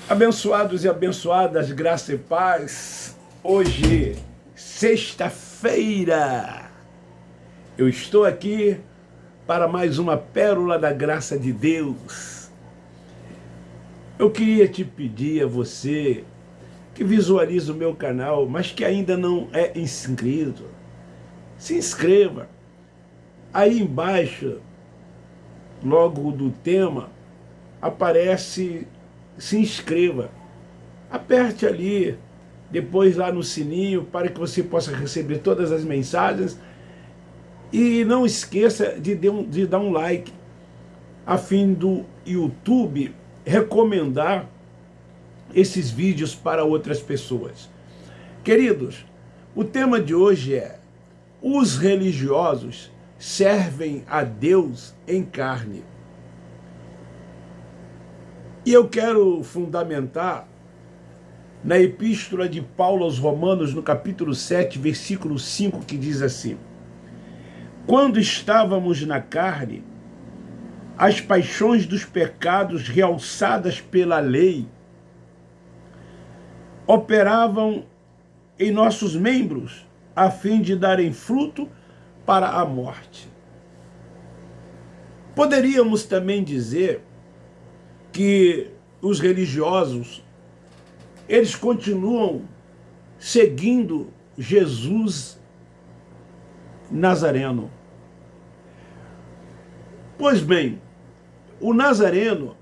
Abençoados e abençoadas, graça e paz. Hoje, sexta-feira, eu estou aqui para mais uma pérola da graça de Deus. Eu queria te pedir a você que visualiza o meu canal, mas que ainda não é inscrito, se inscreva. Aí embaixo, logo do tema, aparece se inscreva. Aperte ali, depois lá no sininho, para que você possa receber todas as mensagens. E não esqueça de dar um like, a fim do YouTube recomendar esses vídeos para outras pessoas. Queridos, o tema de hoje é: os religiosos servem a Deus em carne. E eu quero fundamentar na epístola de Paulo aos Romanos, no capítulo 7, versículo 5, que diz assim: quando estávamos na carne, as paixões dos pecados realçadas pela lei operavam em nossos membros, a fim de darem fruto para a morte. Poderíamos também dizer que os religiosos, eles continuam seguindo Jesus Nazareno. Pois bem, o Nazareno,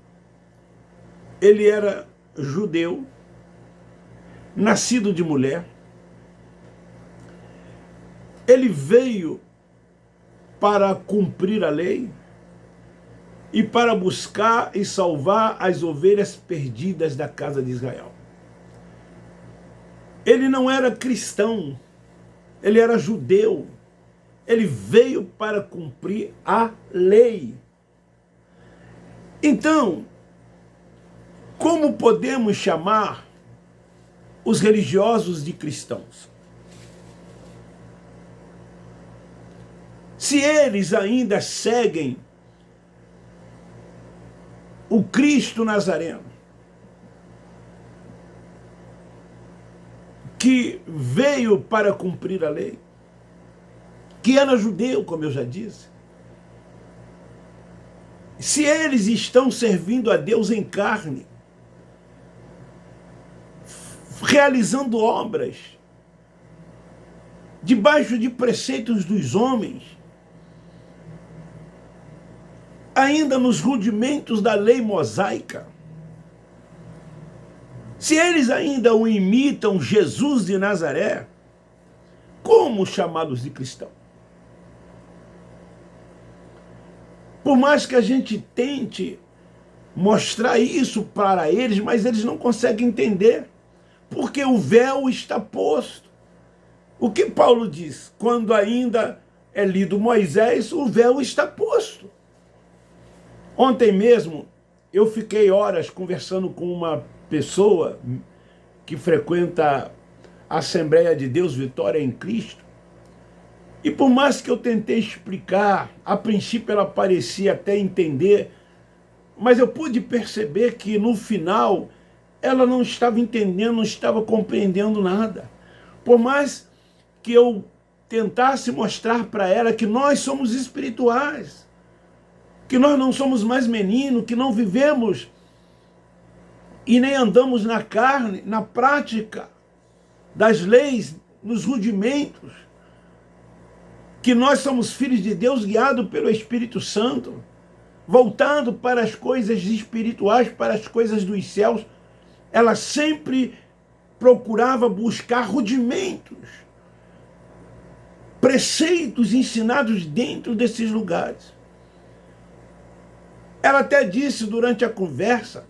ele era judeu, nascido de mulher. Ele veio para cumprir a lei e para buscar e salvar as ovelhas perdidas da casa de Israel. Ele não era cristão, ele era judeu. Ele veio para cumprir a lei. Então, como podemos chamar os religiosos de cristãos? Se eles ainda seguem o Cristo Nazareno, que veio para cumprir a lei, que era judeu, como eu já disse, se eles estão servindo a Deus em carne, realizando obras debaixo de preceitos dos homens, ainda nos rudimentos da lei mosaica, se eles ainda o imitam, Jesus de Nazaré, como chamá-los de cristão? Por mais que a gente tente mostrar isso para eles, mas eles não conseguem entender, porque o véu está posto. O que Paulo diz? Quando ainda é lido Moisés, o véu está posto. Ontem mesmo, eu fiquei horas conversando com uma pessoa que frequenta a Assembleia de Deus Vitória em Cristo, e por mais que eu tentei explicar, a princípio ela parecia até entender, mas eu pude perceber que no final ela não estava entendendo, não estava compreendendo nada. Por mais que eu tentasse mostrar para ela que nós somos espirituais, que nós não somos mais meninos, que não vivemos e nem andamos na carne, na prática das leis, nos rudimentos, que nós somos filhos de Deus guiados pelo Espírito Santo, voltando para as coisas espirituais, para as coisas dos céus, ela sempre procurava buscar rudimentos, preceitos ensinados dentro desses lugares. Ela até disse durante a conversa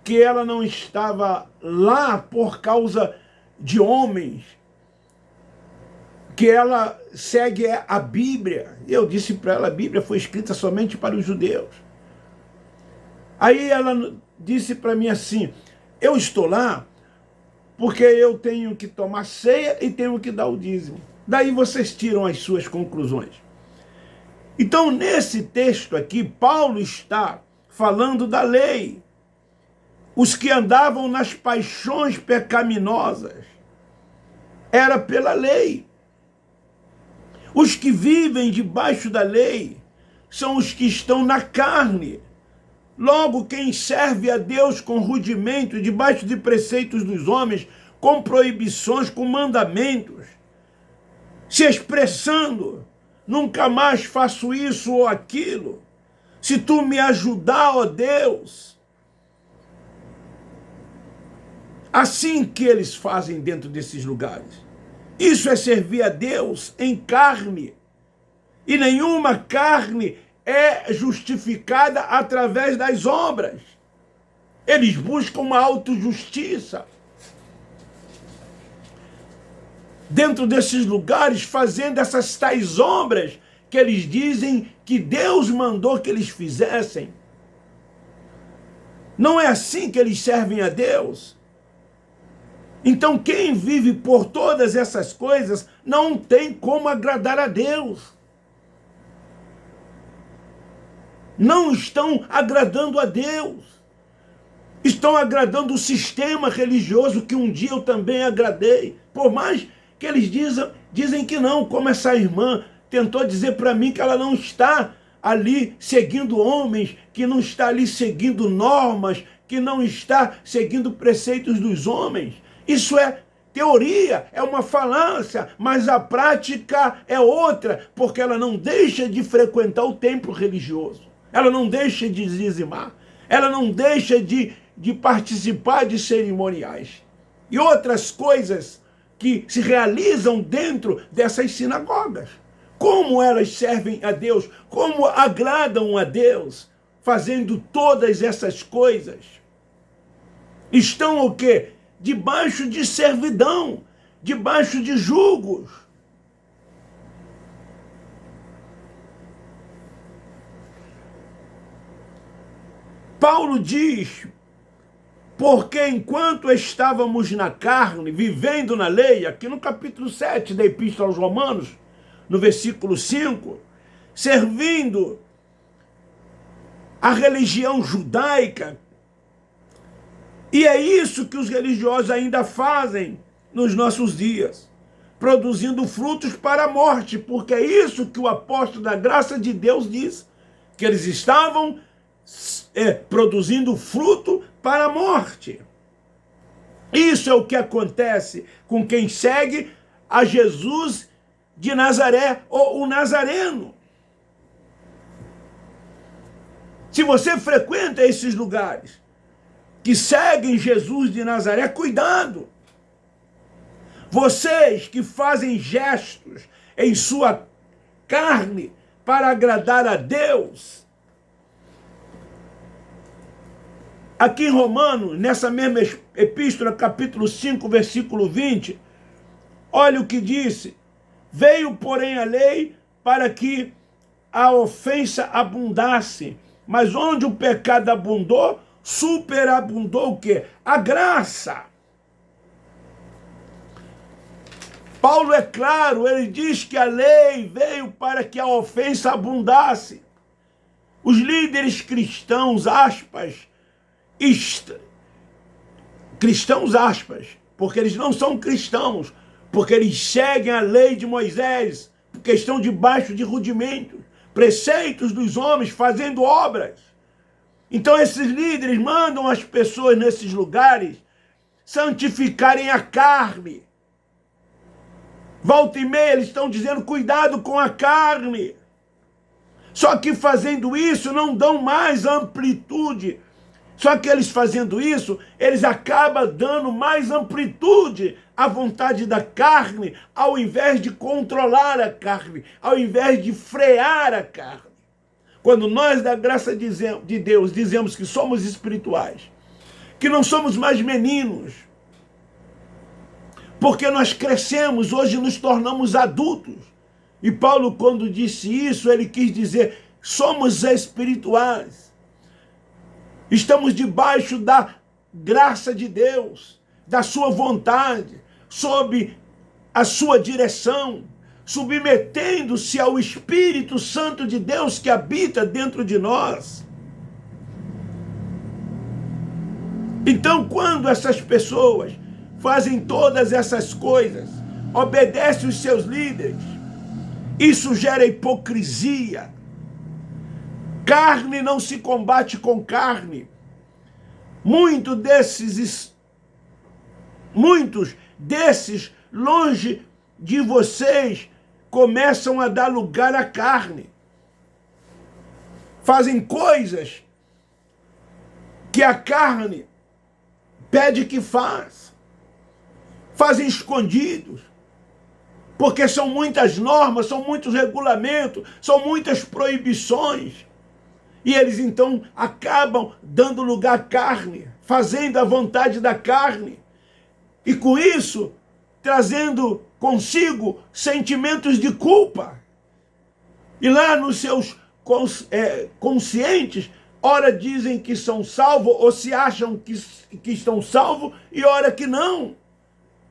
que ela não estava lá por causa de homens, que ela segue a Bíblia. Eu disse para ela, a Bíblia foi escrita somente para os judeus. Aí ela disse para mim assim: eu estou lá porque eu tenho que tomar ceia e tenho que dar o dízimo. Daí vocês tiram as suas conclusões. Então, nesse texto aqui, Paulo está falando da lei. os que andavam nas paixões pecaminosas, era pela lei. Os que vivem debaixo da lei são os que estão na carne. Logo, quem serve a Deus com rudimento, debaixo de preceitos dos homens, com proibições, com mandamentos, se expressando, nunca mais faço isso ou aquilo, se tu me ajudar, ó Deus. Assim que eles fazem dentro desses lugares. Isso é servir a Deus em carne. E nenhuma carne é justificada através das obras. Eles buscam uma autojustiça. Dentro desses lugares, fazendo essas tais obras que eles dizem que Deus mandou que eles fizessem. Não é assim que eles servem a Deus. Então, quem vive por todas essas coisas não tem como agradar a Deus. Não estão agradando a Deus. Estão agradando o sistema religioso que um dia eu também agradei. Por mais que eles dizem que não, como essa irmã tentou dizer para mim que ela não está ali seguindo homens, que não está ali seguindo normas, que não está seguindo preceitos dos homens. Isso é teoria, é uma falácia, mas a prática é outra, porque ela não deixa de frequentar o templo religioso, ela não deixa de dizimar, ela não deixa de participar de cerimoniais e outras coisas que se realizam dentro dessas sinagogas. Como elas servem a Deus, como agradam a Deus, fazendo todas essas coisas. Estão o quê? Debaixo de servidão, debaixo de julgos. Paulo diz, porque enquanto estávamos na carne, vivendo na lei, aqui no capítulo 7 da Epístola aos Romanos, no versículo 5, servindo a religião judaica. E é isso que os religiosos ainda fazem nos nossos dias, produzindo frutos para a morte, porque é isso que o apóstolo da graça de Deus diz, que eles estavam produzindo fruto para a morte. Isso é o que acontece com quem segue a Jesus de Nazaré, ou o Nazareno. Se você frequenta esses lugares que seguem Jesus de Nazaré, cuidado. Vocês que fazem gestos em sua carne para agradar a Deus. Aqui em Romanos, nessa mesma epístola, capítulo 5, versículo 20, olha o que disse. Veio, porém, a lei para que a ofensa abundasse. Mas onde o pecado abundou, superabundou o quê? A graça. Paulo é claro, ele diz que a lei veio para que a ofensa abundasse. Os líderes cristãos, aspas, cristãos, aspas, porque eles não são cristãos, porque eles seguem a lei de Moisés, porque estão debaixo de rudimentos, preceitos dos homens, fazendo obras. Então esses líderes mandam as pessoas nesses lugares santificarem a carne. Volta e meia eles estão dizendo cuidado com a carne. Só que fazendo isso não dão mais amplitude. Só que eles fazendo isso, eles acabam dando mais amplitude à vontade da carne, ao invés de controlar a carne, ao invés de frear a carne. Quando nós, da graça de Deus, dizemos que somos espirituais, que não somos mais meninos, porque nós crescemos, hoje nos tornamos adultos. E Paulo, quando disse isso, ele quis dizer, somos espirituais. Estamos debaixo da graça de Deus, da sua vontade, sob a sua direção, submetendo-se ao Espírito Santo de Deus que habita dentro de nós. Então, quando essas pessoas fazem todas essas coisas, obedecem os seus líderes, isso gera hipocrisia. Carne não se combate com carne. Muitos desses, longe de vocês, começam a dar lugar à carne. Fazem coisas que a carne pede que faça. Fazem escondidos. Porque são muitas normas, são muitos regulamentos, são muitas proibições. E eles então acabam dando lugar à carne, fazendo a vontade da carne. E com isso, trazendo consigo sentimentos de culpa. E lá nos seus conscientes, ora dizem que são salvos, ou se acham que estão salvos, e ora que não.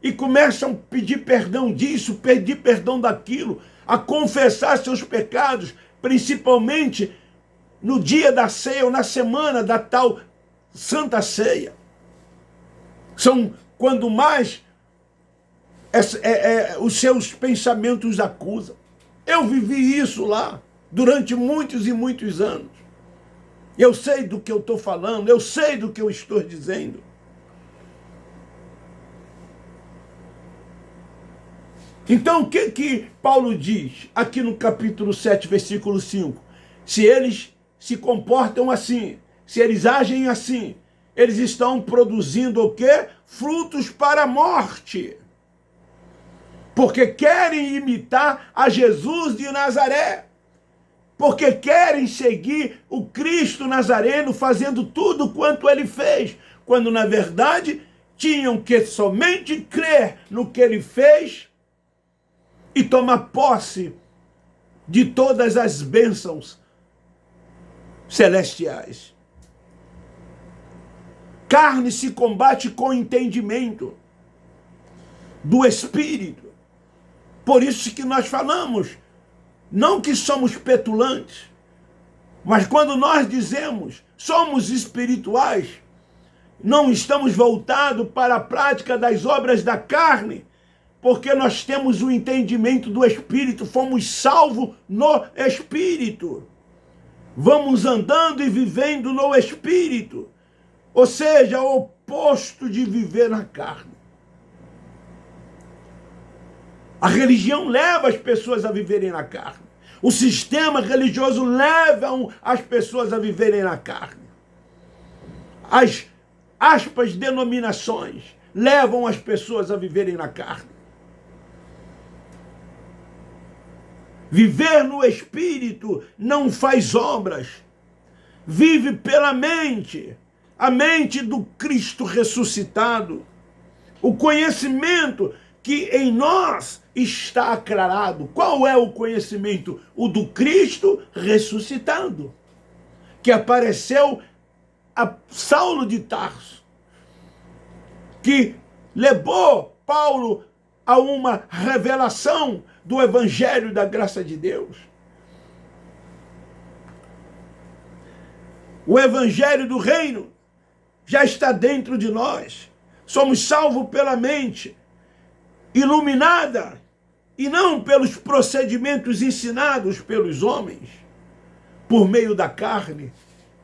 E começam a pedir perdão disso, pedir perdão daquilo, a confessar seus pecados, principalmente no dia da ceia ou na semana da tal Santa Ceia. São quando mais os seus pensamentos acusam. Eu vivi isso lá durante muitos e muitos anos. Eu sei do que eu estou falando, eu sei do que eu estou dizendo. Então, o que Paulo diz aqui no capítulo 7, versículo 5? Se eles se comportam assim, se eles agem assim, eles estão produzindo o quê? Frutos para a morte. Porque querem imitar a Jesus de Nazaré. Porque querem seguir o Cristo Nazareno fazendo tudo quanto ele fez, quando na verdade tinham que somente crer no que ele fez e tomar posse de todas as bênçãos celestiais. Carne se combate com entendimento do Espírito. Por isso que nós falamos, não que somos petulantes, mas quando nós dizemos somos espirituais, não estamos voltados para a prática das obras da carne, porque nós temos o entendimento do Espírito, fomos salvos no Espírito. Vamos andando e vivendo no Espírito, ou seja, o oposto de viver na carne. A religião leva as pessoas a viverem na carne. O sistema religioso leva as pessoas a viverem na carne. As aspas denominações levam as pessoas a viverem na carne. Viver no Espírito não faz obras. Vive pela mente. A mente do Cristo ressuscitado. O conhecimento que em nós está aclarado. Qual é o conhecimento? O do Cristo ressuscitado, que apareceu a Saulo de Tarso, que levou Paulo a uma revelação do Evangelho da graça de Deus. O Evangelho do Reino já está dentro de nós. Somos salvos pela mente iluminada e não pelos procedimentos ensinados pelos homens, por meio da carne,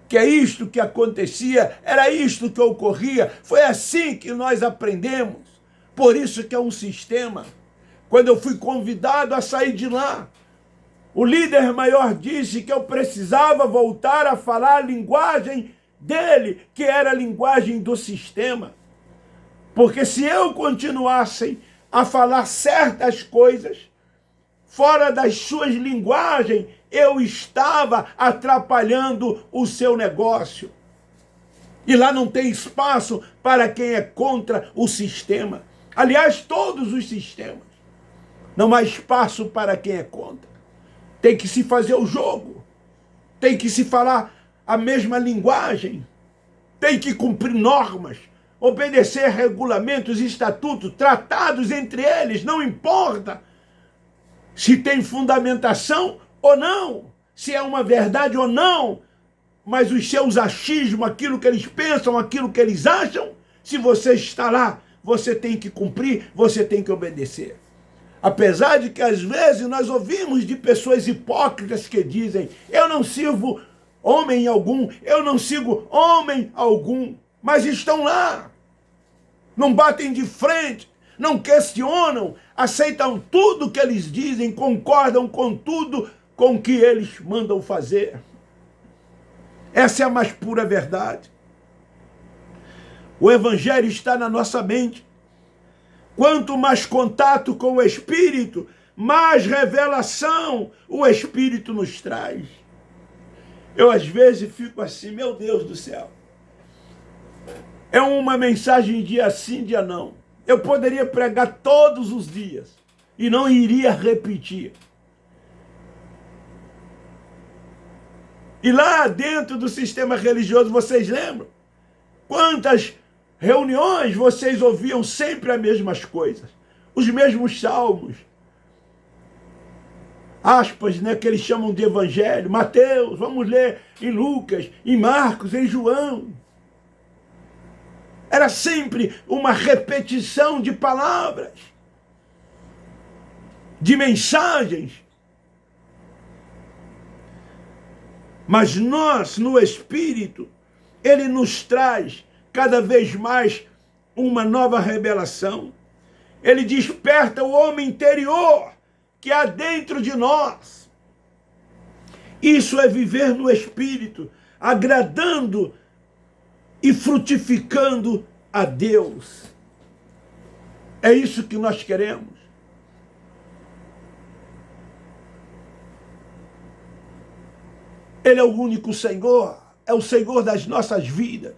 que é isto que acontecia, era isto que ocorria, foi assim que nós aprendemos. Por isso que é um sistema. Quando eu fui convidado a sair de lá, o líder maior disse que eu precisava voltar a falar a linguagem dele, que era a linguagem do sistema. Porque se eu continuasse a falar certas coisas fora das suas linguagens, eu estava atrapalhando o seu negócio. E lá não tem espaço para quem é contra o sistema. Aliás, todos os sistemas. Não há espaço para quem é contra. Tem que se fazer o jogo. Tem que se falar a mesma linguagem. Tem que cumprir normas. Obedecer regulamentos, estatutos, tratados entre eles, não importa se tem fundamentação ou não, se é uma verdade ou não, mas os seus achismos, aquilo que eles pensam, aquilo que eles acham, se você está lá, você tem que cumprir, você tem que obedecer. Apesar de que às vezes nós ouvimos de pessoas hipócritas que dizem: eu não sirvo homem algum, eu não sigo homem algum, mas estão lá, não batem de frente, não questionam, aceitam tudo que eles dizem, concordam com tudo com que eles mandam fazer. Essa é a mais pura verdade. O Evangelho está na nossa mente. Quanto mais contato com o Espírito, mais revelação o Espírito nos traz. Eu às vezes fico assim, meu Deus do céu. É uma mensagem dia sim, dia não. Eu poderia pregar todos os dias e não iria repetir. E lá dentro do sistema religioso, vocês lembram? Quantas reuniões vocês ouviam sempre as mesmas coisas, os mesmos salmos, aspas, né, que eles chamam de evangelho, Mateus, vamos ler em Lucas, em Marcos, em João. Era sempre uma repetição de palavras, de mensagens. Mas nós, no Espírito, ele nos traz cada vez mais uma nova revelação. Ele desperta o homem interior que há dentro de nós. Isso é viver no Espírito, agradando e frutificando a Deus. É isso que nós queremos. Ele é o único Senhor, é o Senhor das nossas vidas.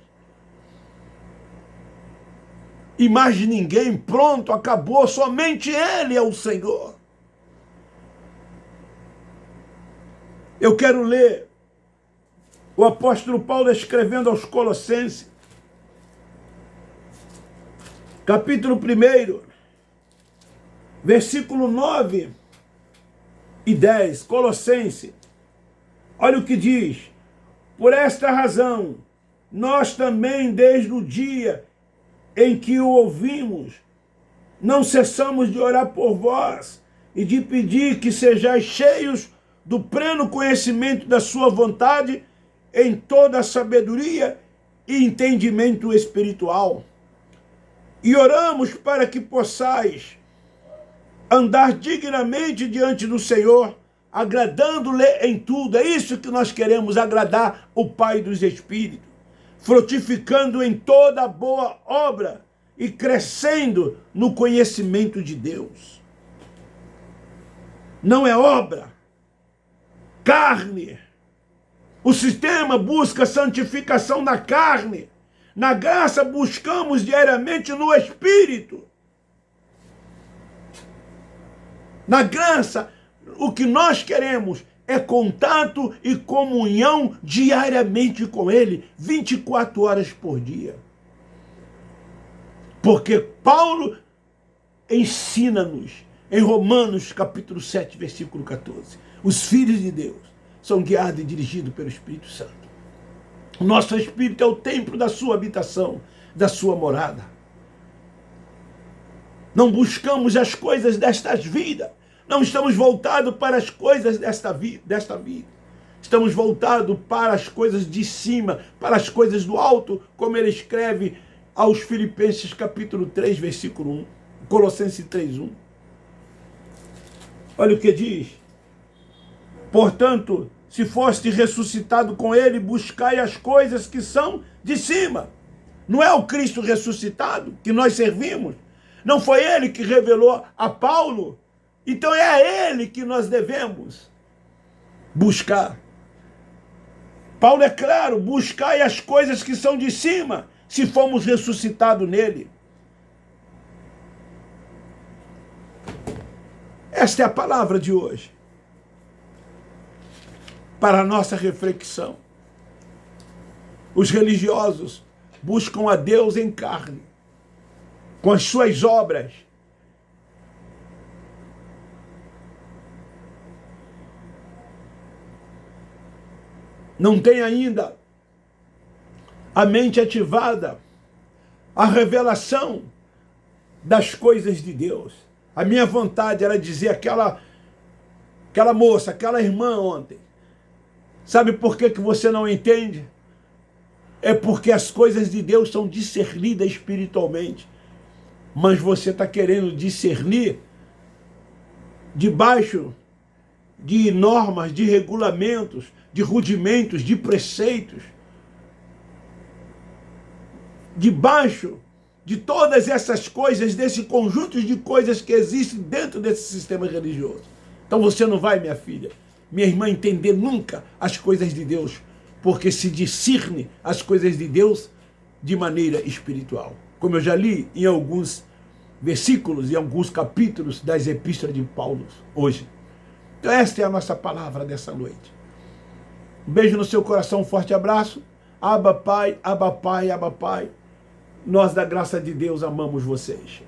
E mais ninguém, pronto, acabou, somente Ele é o Senhor. Eu quero ler o apóstolo Paulo escrevendo aos Colossenses, capítulo 1, versículo 9 e 10, Colossenses. Olha o que diz: por esta razão, nós também, desde o dia em que o ouvimos, não cessamos de orar por vós e de pedir que sejais cheios do pleno conhecimento da sua vontade em toda a sabedoria e entendimento espiritual. E oramos para que possais andar dignamente diante do Senhor, agradando-lhe em tudo. É isso que nós queremos, agradar o Pai dos Espíritos, frutificando em toda boa obra e crescendo no conhecimento de Deus. Não é obra, carne. O sistema busca santificação na carne. Na graça buscamos diariamente no Espírito. Na graça, o que nós queremos é contato e comunhão diariamente com Ele, 24 horas por dia. Porque Paulo ensina-nos em Romanos capítulo 7, versículo 14. Os filhos de Deus são guiados e dirigidos pelo Espírito Santo. O nosso Espírito é o templo da sua habitação, da sua morada. Não buscamos as coisas destas vidas. Não estamos voltados para as coisas desta vida. Estamos voltados para as coisas de cima, para as coisas do alto, como ele escreve aos Filipenses capítulo 3, versículo 1. Colossenses 3, 1. Olha o que diz. Portanto, se foste ressuscitado com ele, buscai as coisas que são de cima. Não é o Cristo ressuscitado que nós servimos? Não foi ele que revelou a Paulo? Então é a ele que nós devemos buscar. Paulo é claro, buscai as coisas que são de cima, se fomos ressuscitados nele. Esta é a palavra de hoje, para a nossa reflexão. Os religiosos buscam a Deus em carne, com as suas obras. Não tem ainda a mente ativada, a revelação das coisas de Deus. A minha vontade era dizer aquela moça, aquela irmã ontem. Sabe por que você não entende? É porque as coisas de Deus são discernidas espiritualmente. Mas você está querendo discernir debaixo de normas, de regulamentos, de rudimentos, de preceitos. Debaixo de todas essas coisas, desse conjunto de coisas que existem dentro desse sistema religioso. Então você não vai, minha filha, minha irmã, entender nunca as coisas de Deus, porque se discerne as coisas de Deus de maneira espiritual. Como eu já li em alguns versículos e alguns capítulos das epístolas de Paulo hoje. Então esta é a nossa palavra dessa noite. Um beijo no seu coração, um forte abraço. Abba Pai, Abba Pai, Abba Pai. Nós da graça de Deus amamos vocês.